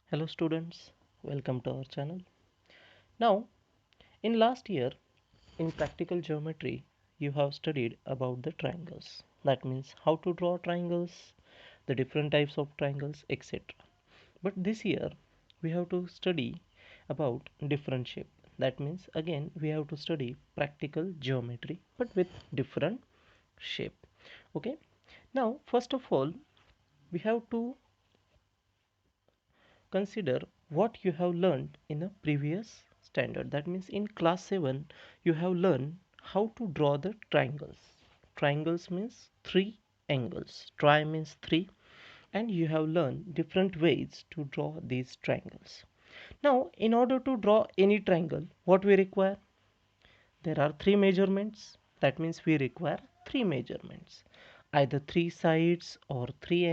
Hello students, welcome to our channel. Now, in last year, in practical geometry, you have studied about the triangles. That means how to draw triangles, the different types of triangles, etc. But this year, we have to study about different shape. That means again, we have to study practical geometry, but with different shape. Okay. Now, first of all, we have to consider what you have learned in a previous standard. That means in class 7 you have learned how to draw the triangles. Triangles means three angles. Tri means three, and you have learned different ways to draw these triangles. Now in order to draw any triangle, what we require? There are three measurements. That means we require three measurements, either three sides or three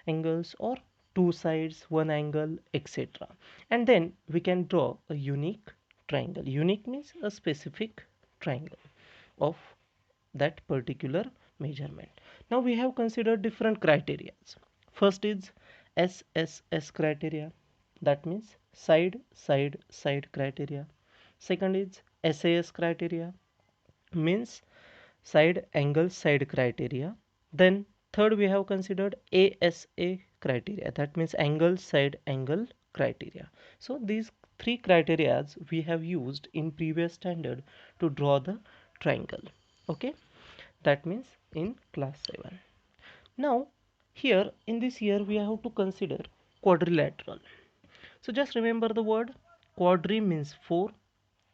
angles, or two sides, one angle, etc. And then we can draw a unique triangle. Unique means a specific triangle of that particular measurement. Now we have considered different criteria. First is SSS criteria, that means side side side criteria. Second is SAS criteria, means side angle side criteria. Then third we have considered ASA criteria, that means angle side angle criteria. So these three criteria we have used in previous standard to draw the triangle. Okay, that means in class 7. Now here in this year we have to consider quadrilateral. So just remember the word quadri means four,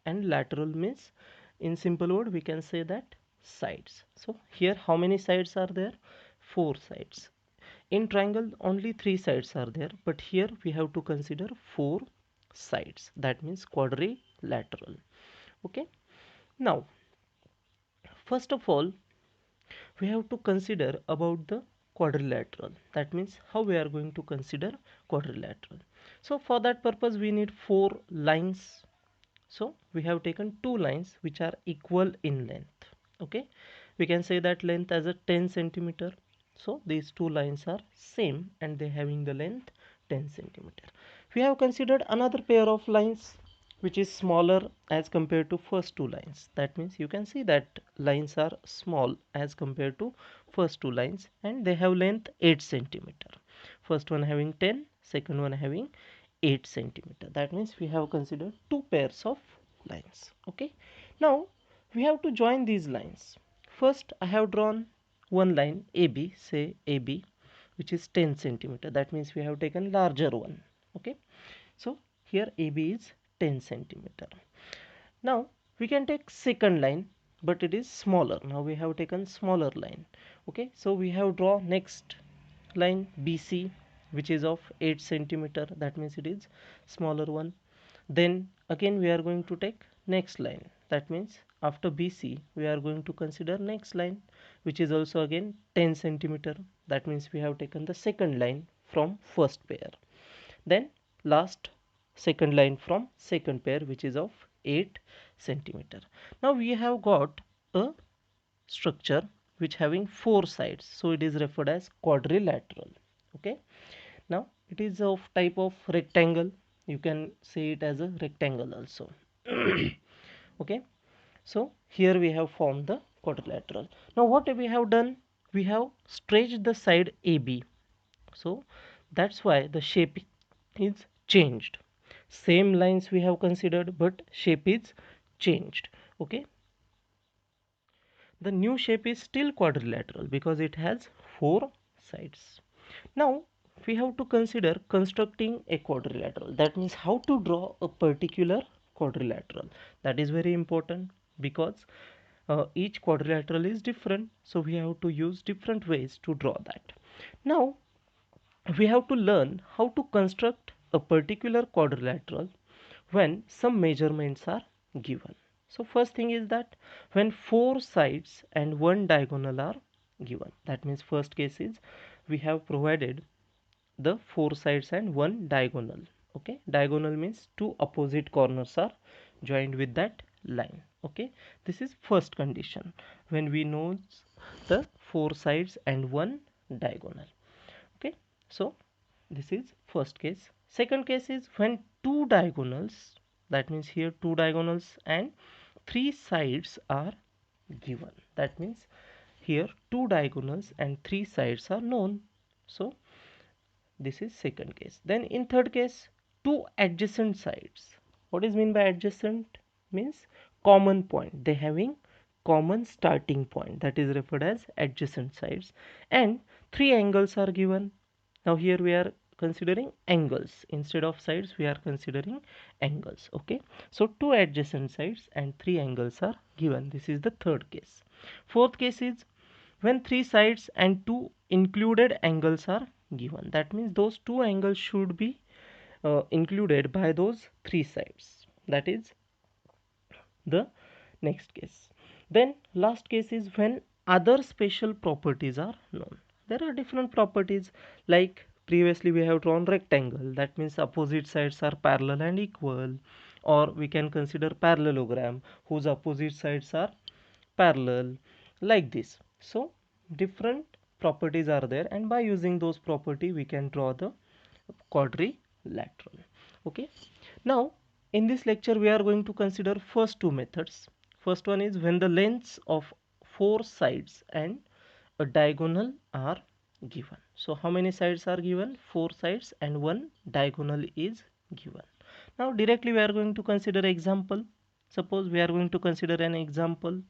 and lateral means, in simple word we can say that sides. So here how many sides are there? Four sides. In triangle only three sides are there, but here we have to consider four sides. That means quadrilateral. Okay. Now first of all we have to consider about the quadrilateral. That means how we are going to consider quadrilateral. So for that purpose we need four lines. So we have taken two lines which are equal in length. Okay, we can say that length as a 10 centimeter. So these two lines are same and they having the length 10 centimeter. We have considered another pair of lines which is smaller as compared to first two lines. That means you can see that lines are small as compared to first two lines, and they have length 8 centimeter. First one having 10, second one having 8 centimeter. That means we have considered two pairs of lines. Okay, now we have to join these lines. First I have drawn one line AB, say AB, which is 10 centimeter. That means we have taken larger one. Okay, so here AB is 10 centimeter. Now we can take second line, but it is smaller. Now we have taken smaller line. Okay, so we have draw next line BC, which is of 8 centimeter. That means it is smaller one. Then again we are going to take next line. That means after BC we are going to consider next line, which is also again 10 centimeter. That means we have taken the second line from first pair. Then last second line from second pair, which is of 8 centimeter. Now we have got a structure which having four sides, so it is referred as quadrilateral. Okay, now it is of type of rectangle. You can say it as a rectangle also. Okay, so here we have formed the quadrilateral. Now what we have done, we have stretched the side AB, so that's why the shape is changed. Same lines we have considered, but shape is changed. Okay, the new shape is still quadrilateral because it has four sides. Now we have to consider constructing a quadrilateral. That means how to draw a particular quadrilateral. That is very important because each quadrilateral is different, so we have to use different ways to draw that. Now we have to learn how to construct a particular quadrilateral when some measurements are given. So first thing is that when four sides and one diagonal are given. That means first case is we have provided the four sides and one diagonal. Okay, diagonal means two opposite corners are joined with that line. Okay, this is first condition when we know the four sides and one diagonal. Okay, so this is first case. Second case is when two diagonals, that means here two diagonals and three sides are given. That means here two diagonals and three sides are known. So this is second case. Then in third case, two adjacent sides. What is mean by adjacent? Means common point. They having common starting point, that is referred as adjacent sides, and three angles are given. Now here we are considering angles instead of sides, we are considering angles. Okay, so two adjacent sides and three angles are given. This is the third case. Fourth case is when three sides and two included angles are given. That means those two angles should be included by those three sides. That is the next case. Then last case is when other special properties are known. There are different properties, like previously we have drawn rectangle, that means opposite sides are parallel and equal, or we can consider parallelogram whose opposite sides are parallel, like this. So different properties are there, and by using those property we can draw the quadrilateral. Okay, now in this lecture we are going to consider first two methods. First one is when the lengths of four sides and a diagonal are given. So how many sides are given? Four sides and one diagonal is given. Now directly we are going to consider example. Suppose we are going to consider an example.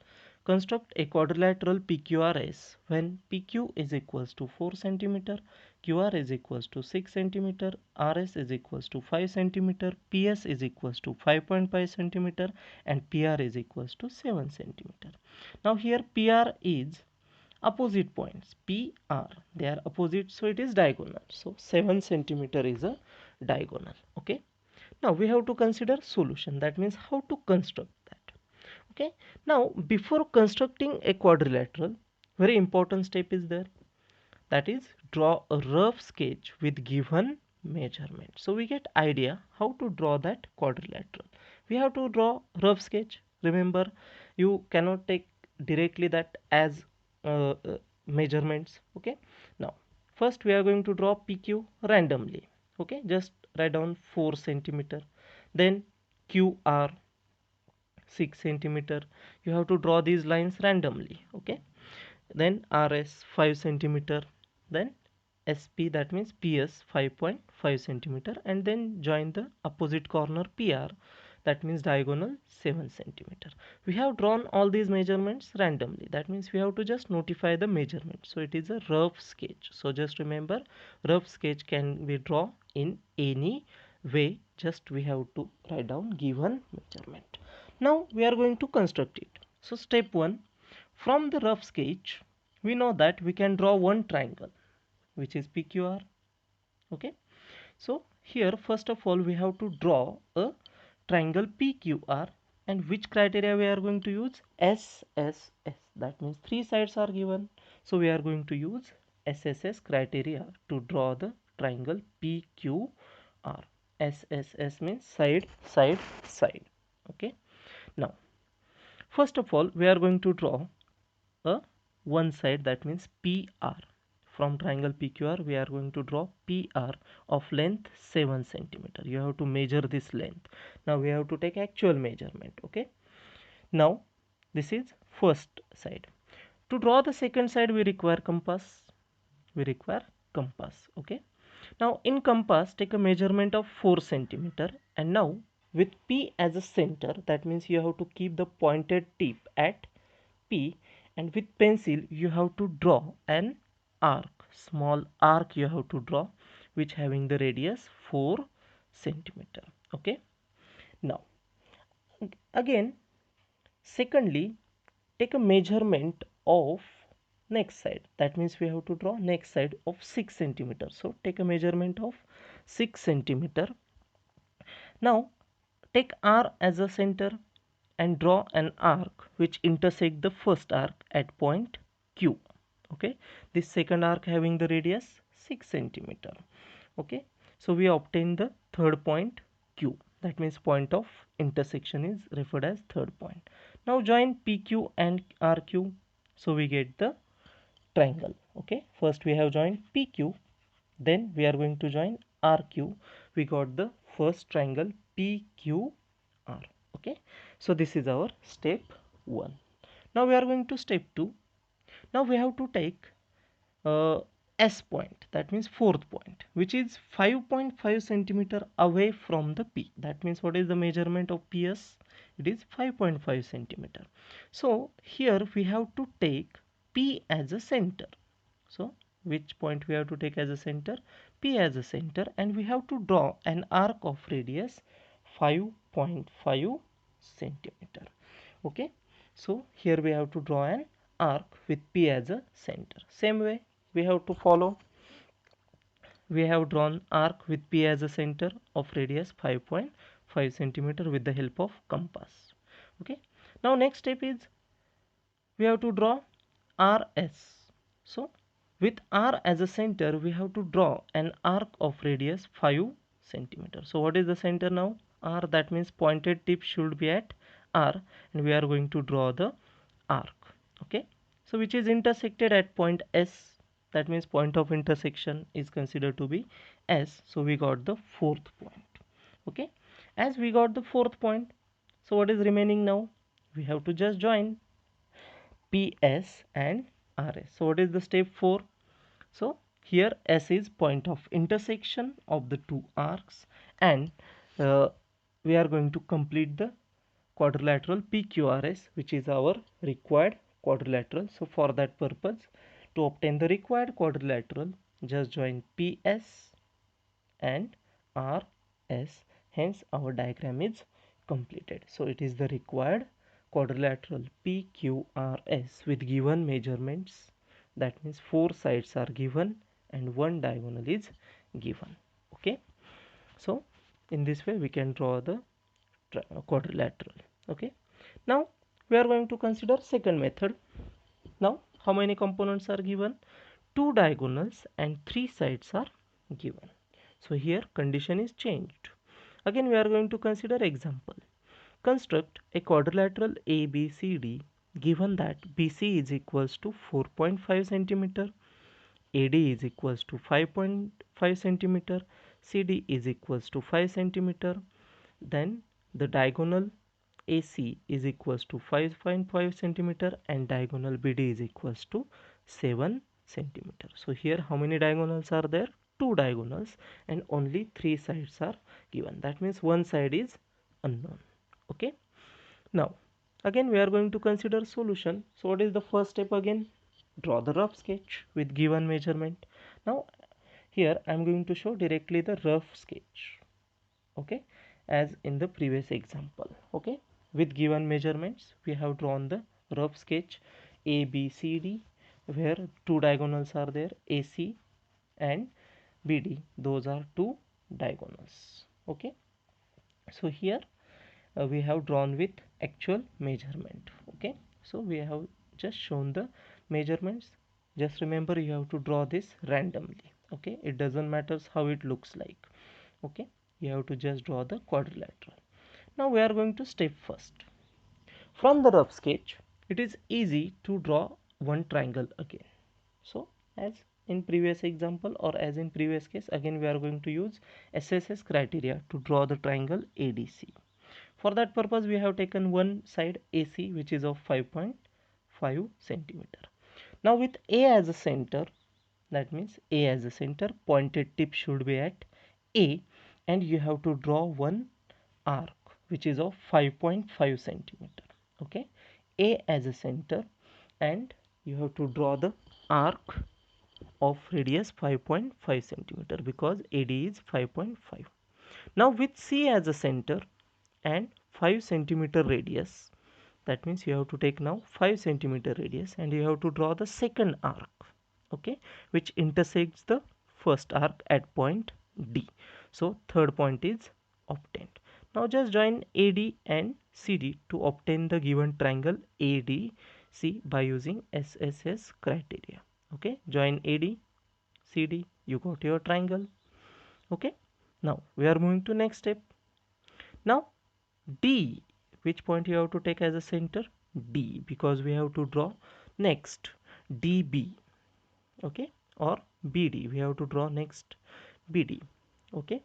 Construct a quadrilateral PQRS when PQ is equals to 4 cm, QR is equals to 6 cm, RS is equals to 5 cm, PS is equals to 5.5 cm, and PR is equals to 7 cm. Now here PR is opposite points, PR, they are opposite, so it is diagonal. So 7 cm is a diagonal. Okay. Now we have to consider solution, that means how to construct that. Okay, now before constructing a quadrilateral, very important step is there, that is draw a rough sketch with given measurement. So we get idea how to draw that quadrilateral. We have to draw rough sketch. Remember, you cannot take directly that as measurements. Okay, now first we are going to draw PQ randomly. Okay, just write down 4 centimeter, then QR 6 centimeter. You have to draw these lines randomly. Okay, then RS 5 centimeter, then SP, that means PS 5.5 centimeter, and then join the opposite corner PR, that means diagonal 7 centimeter. We have drawn all these measurements randomly, that means we have to just notify the measurement. So it is a rough sketch. So just remember, rough sketch can be drawn in any way, just we have to write down given measurement. Now we are going to construct it. So step 1, from the rough sketch we know that we can draw one triangle which is PQR. Okay, so here first of all we have to draw a triangle PQR, and which criteria we are going to use? SSS, that means three sides are given, so we are going to use SSS criteria to draw the triangle PQR. SSS means side, side, side. Okay, now first of all we are going to draw a one side, that means PR. From triangle PQR we are going to draw PR of length 7 centimeter. You have to measure this length. Now we have to take actual measurement. Okay, now this is first side. To draw the second side we require compass. Okay, now in compass take a measurement of 4 centimeter, and now with P as a center, that means you have to keep the pointed tip at P, and with pencil you have to draw an arc, small arc you have to draw, which having the radius 4 centimeter. Okay, now again secondly take a measurement of next side, that means we have to draw next side of 6 centimeter. So take a measurement of 6 centimeter. Now take R as a center and draw an arc which intersect the first arc at point Q. Okay, this second arc having the radius 6 centimeter. Okay, so we obtain the third point Q, that means point of intersection is referred as third point. Now join PQ and RQ, so we get the triangle. Okay, first we have joined PQ, then we are going to join RQ, we got the first triangle PQR. Okay, so this is our step 1. Now we are going to step 2. Now we have to take uh, S point, that means fourth point, which is 5.5 centimeter away from the P. That means what is the measurement of PS? It is 5.5 centimeter. So here we have to take P as a center. So which point we have to take as a center? P as a center, and we have to draw an arc of radius 5.5 centimeter. Okay, so here we have to draw an arc with P as a center. Same way we have to follow. We have drawn arc with P as a center of radius 5.5 centimeter with the help of compass. Okay, now next step is we have to draw RS. So with R as a center, we have to draw an arc of radius 5 centimeter. So what is the center now? R, that means pointed tip should be at R, and we are going to draw the arc. Okay, so which is intersected at point S. That means point of intersection is considered to be S. So we got the fourth point. Okay, as we got the fourth point, so what is remaining now? We have to just join PS and RS. So what is the step 4? So here S is point of intersection of the two arcs, and uh, we are going to complete the quadrilateral PQRS, which is our required quadrilateral. So for that purpose, to obtain the required quadrilateral, just join PS and RS. Hence our diagram is completed. So it is the required quadrilateral PQRS with given measurements. That means 4 sides are given and 1 diagonal is given. Okay, so in this way we can draw the quadrilateral. Okay, now we are going to consider second method. Now how many components are given? 2 diagonals and 3 sides are given. So here condition is changed. Again we are going to consider example. Construct a quadrilateral ABCD given that BC is equals to 4.5 centimeter, AD is equals to 5.5 centimeter, CD is equals to 5 centimeter. Then the diagonal AC is equals to 5.5 centimeter and diagonal BD is equals to 7 centimeter. So here how many diagonals are there? 2 diagonals, and only 3 sides are given. That means one side is unknown. Okay, now again we are going to consider solution. So what is the first step? Again, draw the rough sketch with given measurement. Now here I am going to show directly the rough sketch. Okay, as in the previous example. Okay, with given measurements we have drawn the rough sketch ABCD, where 2 diagonals are there, AC and BD, those are 2 diagonals. Okay, so here we have drawn with actual measurement. Okay, so we have just shown the measurements. Just remember, you have to draw this randomly. Okay, it doesn't matter how it looks like. Okay, you have to just draw the quadrilateral. Now we are going to step first. From the rough sketch, it is easy to draw one triangle again. So as in previous example, or as in previous case, again we are going to use SSS criteria to draw the triangle ADC. For that purpose we have taken one side AC, which is of 5.5 centimeter. Now with A as a center, that means A as a center, pointed tip should be at A, and you have to draw one arc which is of 5.5 centimeter. Okay, A as a center, and you have to draw the arc of radius 5.5 centimeter because AD is 5.5. Now with C as a center and 5 centimeter radius, that means you have to take now 5 centimeter radius, and you have to draw the second arc, okay, which intersects the first arc at point D. So third point is obtained. Now just join AD and CD to obtain the given triangle ADC by using SSS criteria. Okay, join AD, CD, you got your triangle. Okay, now we are moving to next step. Now D, which point you have to take as a center? D, because we have to draw next DB. Okay, or BD, we have to draw next BD. Okay,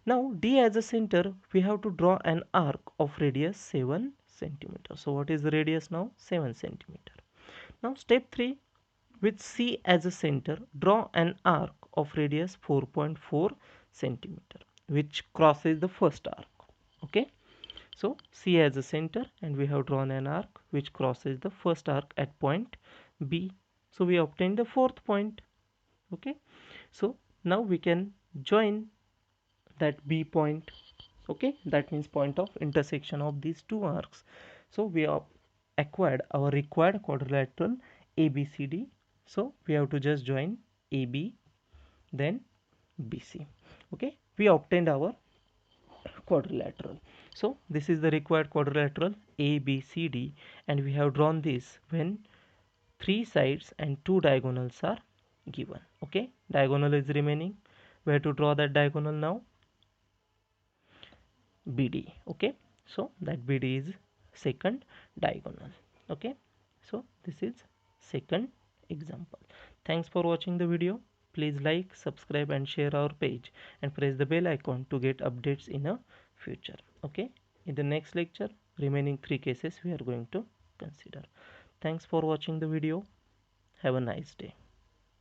Now D as a center, we have to draw an arc of radius 7 centimeter. So what is the radius now? 7 centimeter. Now step 3, with C as a center, draw an arc of radius 4.4 centimeter, which crosses the first arc. Okay, so C as a center, and we have drawn an arc which crosses the first arc at point B. So we obtain the fourth point. Okay, so now we can join that B point. Okay, that means point of intersection of these two arcs. So we have acquired our required quadrilateral ABCD. So we have to just join AB, then BC. Okay, we obtained our quadrilateral. So this is the required quadrilateral ABCD, and we have drawn this when three sides and two diagonals are given. Okay, diagonal is remaining. Where to draw that diagonal now? BD. Okay, so that BD is second diagonal. Okay, so this is second example. Thanks for watching the video. Please like, subscribe and share our page, and press the bell icon to get updates in a future. Okay, in the next lecture, remaining three cases we are going to consider. Thanks for watching the video. Have a nice day.